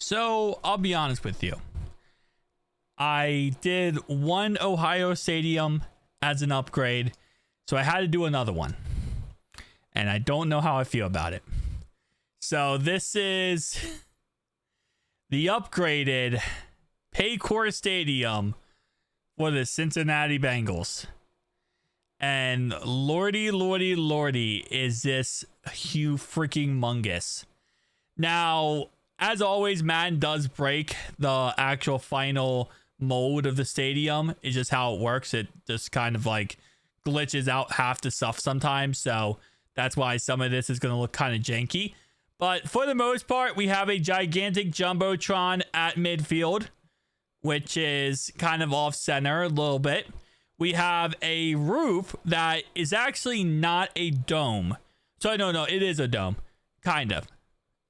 So I'll be honest with you. I did one Ohio Stadium as an upgrade, so I had to do another one. And I don't know how I feel about it. So this is the upgraded Paycor Stadium for the Cincinnati Bengals. And lordy, is this freaking mungus. Now, as always, Madden does break the actual final mold of the stadium. It's just how it works. It just kind of like glitches out half the stuff sometimes. So that's why some of this is going to look kind of janky. But for the most part, we have a gigantic Jumbotron at midfield, which is kind of off center a little bit. We have a roof that is actually not a dome. So no, it is a dome. Kind of.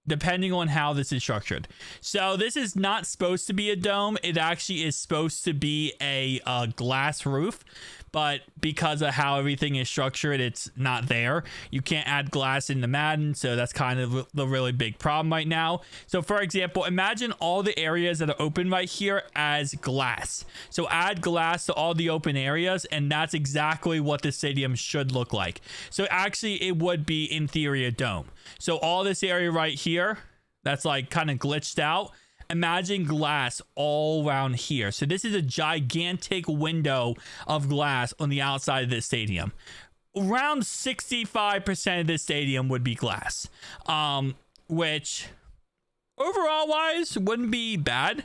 Depending on how this is structured. So this is not supposed to be a dome. It actually is supposed to be a glass roof. But because of how everything is structured, it's not there. You can't add glass into Madden, so that's kind of the really big problem right now. So for example, imagine all the areas that are open right here as glass. So add glass to all the open areas, and that's exactly what the stadium should look like. So actually, it would be, in theory, a dome. So all this area right here, that's like kind of glitched out. Imagine glass all around here. So this is a gigantic window of glass on the outside of this stadium. Around 65% of this stadium would be glass, which overall wise wouldn't be bad.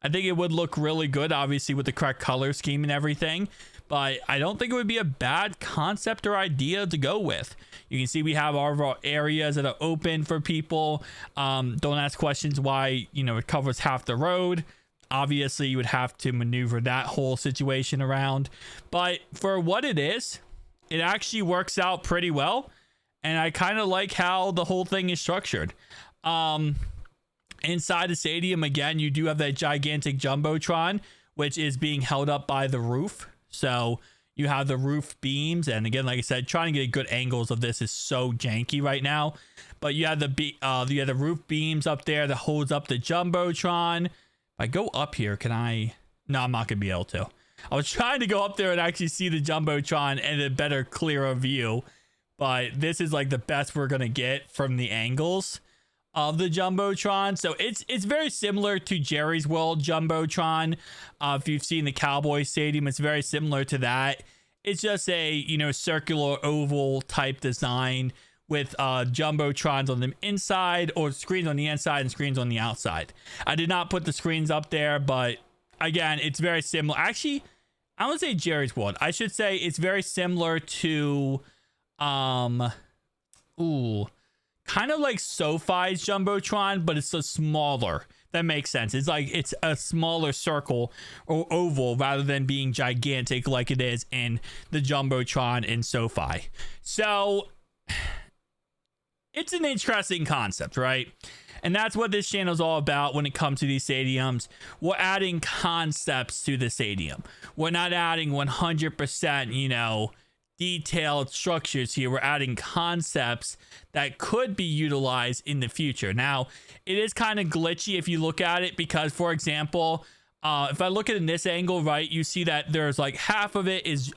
I think it would look really good, obviously, with the correct color scheme and everything. But I don't think it would be a bad concept or idea to go with. You can see we have our areas that are open for people. Don't ask questions why, it covers half the road. Obviously, you would have to maneuver that whole situation around. But for what it is, it actually works out pretty well. And I kind of like how the whole thing is structured. Inside the stadium, again, you do have that gigantic Jumbotron, which is being held up by the roof. So you have the roof beams, and again, like I said, trying to get good angles of this is so janky right now. But you have the roof beams up there that holds up the Jumbotron. If I go up here, can I? No, I'm not gonna be able to. I was trying to go up there and actually see the Jumbotron and a better, clearer view, but this is like the best we're gonna get from the angles of the Jumbotron. So it's very similar to Jerry's World Jumbotron. If you've seen the Cowboy Stadium, it's very similar to that. It's just a circular oval type design with Jumbotrons on the inside, or screens on the inside and screens on the outside. I did not put the screens up there, but again, it's very similar. Actually, I don't say Jerry's World. I should say it's very similar to kind of like SoFi's Jumbotron, but it's a smaller. That makes sense. It's like it's a smaller circle or oval rather than being gigantic like it is in the Jumbotron in SoFi. So it's an interesting concept, right? And that's what this channel is all about when it comes to these stadiums. We're adding concepts to the stadium. We're not adding 100%, detailed structures here. We're adding concepts that could be utilized in the future. Now, it is kind of glitchy if you look at it, because, for example, if I look at it in this angle, right, you see that there's like half of it is,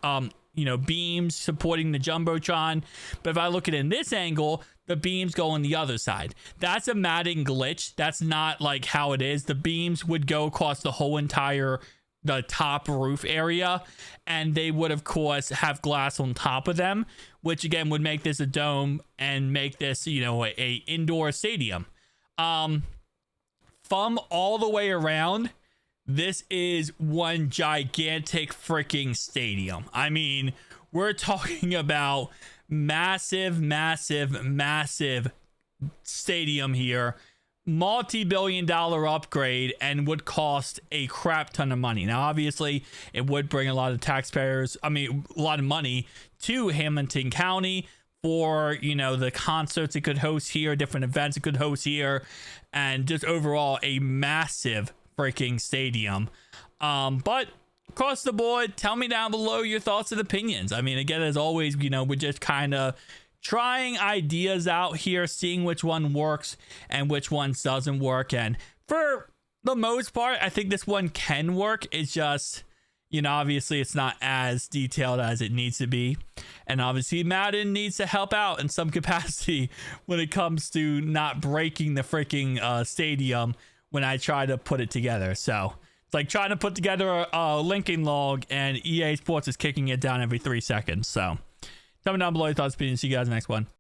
beams supporting the Jumbotron. But if I look at it in this angle, the beams go on the other side. That's a Madden glitch. That's not like how it is. The beams would go across the whole entire the top roof area, and they would of course have glass on top of them, which again would make this a dome and make this a indoor stadium. From all the way around, this is one gigantic freaking stadium. I mean, we're talking about massive stadium here, multi-billion-dollar upgrade, and would cost a crap ton of money. Now, obviously, it would bring a lot of a lot of money to Hamilton County for, the concerts it could host here, different events it could host here, and just overall a massive freaking stadium. But across the board, tell me down below your thoughts and opinions. I mean, again, as always, we're just kind of trying ideas out here, seeing which one works and which ones doesn't work. And for the most part, I think this one can work. It's just, you know, obviously it's not as detailed as it needs to be. And obviously Madden needs to help out in some capacity when it comes to not breaking the freaking stadium when I try to put it together. So it's like trying to put together a linking log and EA Sports is kicking it down every 3 seconds. So tell me down below your thoughts, opinions. See you guys in the next one.